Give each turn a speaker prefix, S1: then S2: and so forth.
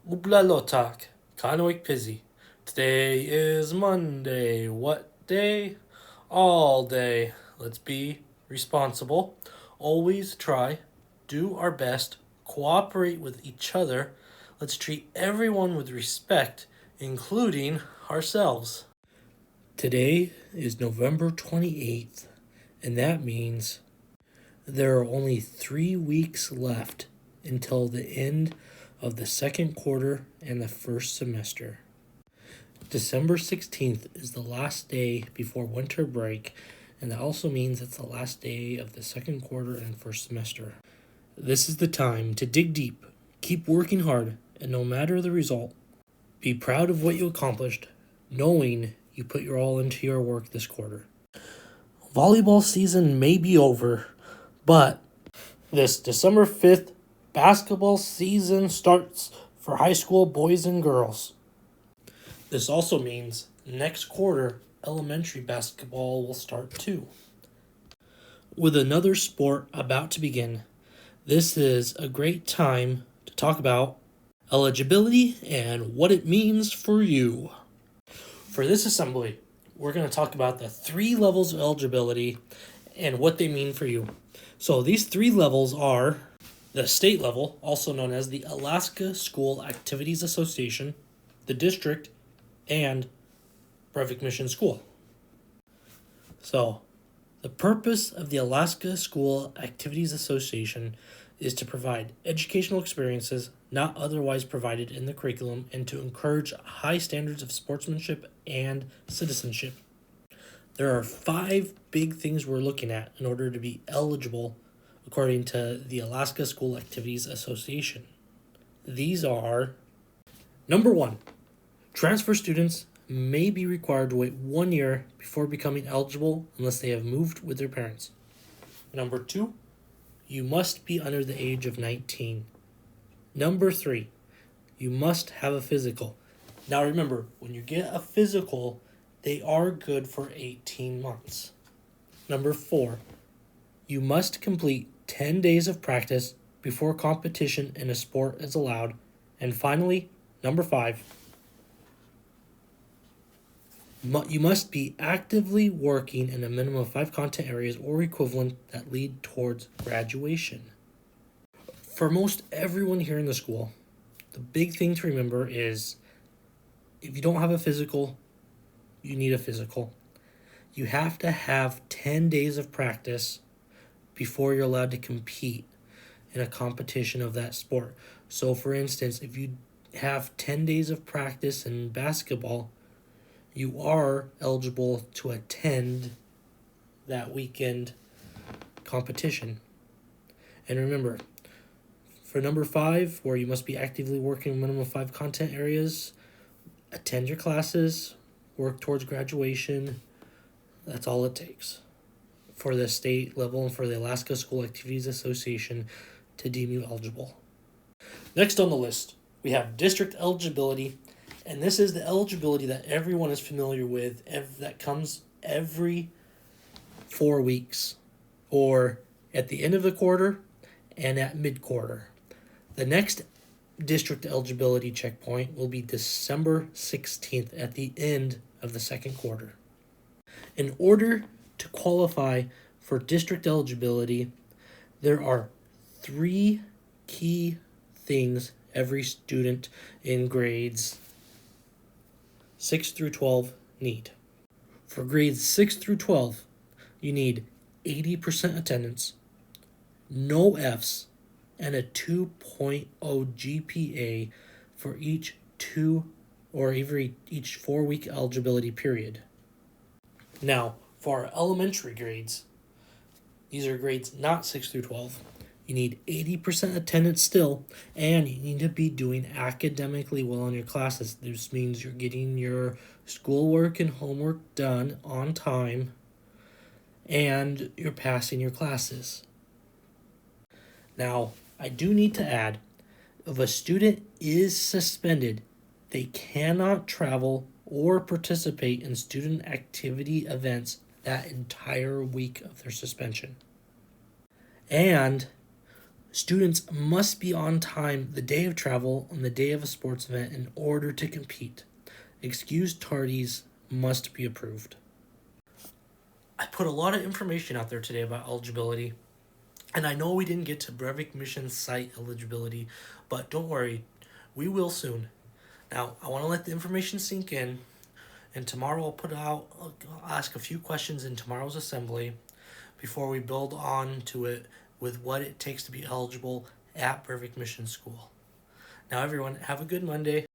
S1: Ublalotak, Kanoik Pizzy. Today is Monday. What day? All day. Let's be responsible. Always try. Do our best. Cooperate with each other. Let's treat everyone with respect, including ourselves. Today is November 28th, and that means there are only 3 weeks left until the end of the second quarter and the first semester. December 16th is the last day before winter break, and that also means it's the last day of the second quarter and first semester. This is the time to dig deep, keep working hard, and no matter the result, be proud of what you accomplished, knowing you put your all into your work this quarter. Volleyball season may be over, but this December 5th, basketball season starts for high school boys and girls. This also means next quarter, elementary basketball will start too. With another sport about to begin, this is a great time to talk about eligibility and what it means for you. For this assembly, we're going to talk about the 3 levels of eligibility and what they mean for you. So these 3 levels are the state level, also known as the Alaska School Activities Association, the district, and Breivik Mission School. So, the purpose of the Alaska School Activities Association is to provide educational experiences not otherwise provided in the curriculum and to encourage high standards of sportsmanship and citizenship. There are 5 big things we're looking at in order to be eligible according to the Alaska School Activities Association. These are: number 1, transfer students may be required to wait 1 year before becoming eligible unless they have moved with their parents. Number 2, you must be under the age of 19. Number 3, you must have a physical. Now remember, when you get a physical, they are good for 18 months. Number 4, you must complete 10 days of practice before competition in a sport is allowed. And finally, number 5, you must be actively working in a minimum of 5 content areas or equivalent that lead towards graduation. For most everyone here in the school, the big thing to remember is if you don't have a physical, you need a physical. You have to have 10 days of practice before you're allowed to compete in a competition of that sport. So for instance, if you have 10 days of practice in basketball, you are eligible to attend that weekend competition. And remember, for number 5, where you must be actively working a minimum of 5 content areas, attend your classes, work towards graduation. That's all it takes for the state level and for the Alaska School Activities Association to deem you eligible. Next on the list, we have district eligibility, and this is the eligibility that everyone is familiar with that comes every 4 weeks, or at the end of the quarter and at mid-quarter. The next district eligibility checkpoint will be December 16th at the end of the second quarter. In order to qualify for district eligibility, there are 3 key things every student in grades 6 through 12 need. For grades 6 through 12, you need 80% attendance, no Fs, and a 2.0 GPA for each 4-week eligibility period. Now, for our elementary grades, these are grades not 6 through 12. You need 80% attendance still, and you need to be doing academically well in your classes. This means you're getting your schoolwork and homework done on time, and you're passing your classes. Now, I do need to add, if a student is suspended, they cannot travel or participate in student activity events that entire week of their suspension. And Students must be on time the day of travel and the day of a sports event in order to compete. Excused tardies must be approved. I put a lot of information out there today about eligibility, and I know we didn't get to Brevik Mission site eligibility, but don't worry, we will soon. Now, I want to let the information sink in, and tomorrow I'll ask a few questions in tomorrow's assembly before we build on to it with what it takes to be eligible at Brevik Mission School. Now, everyone, have a good Monday.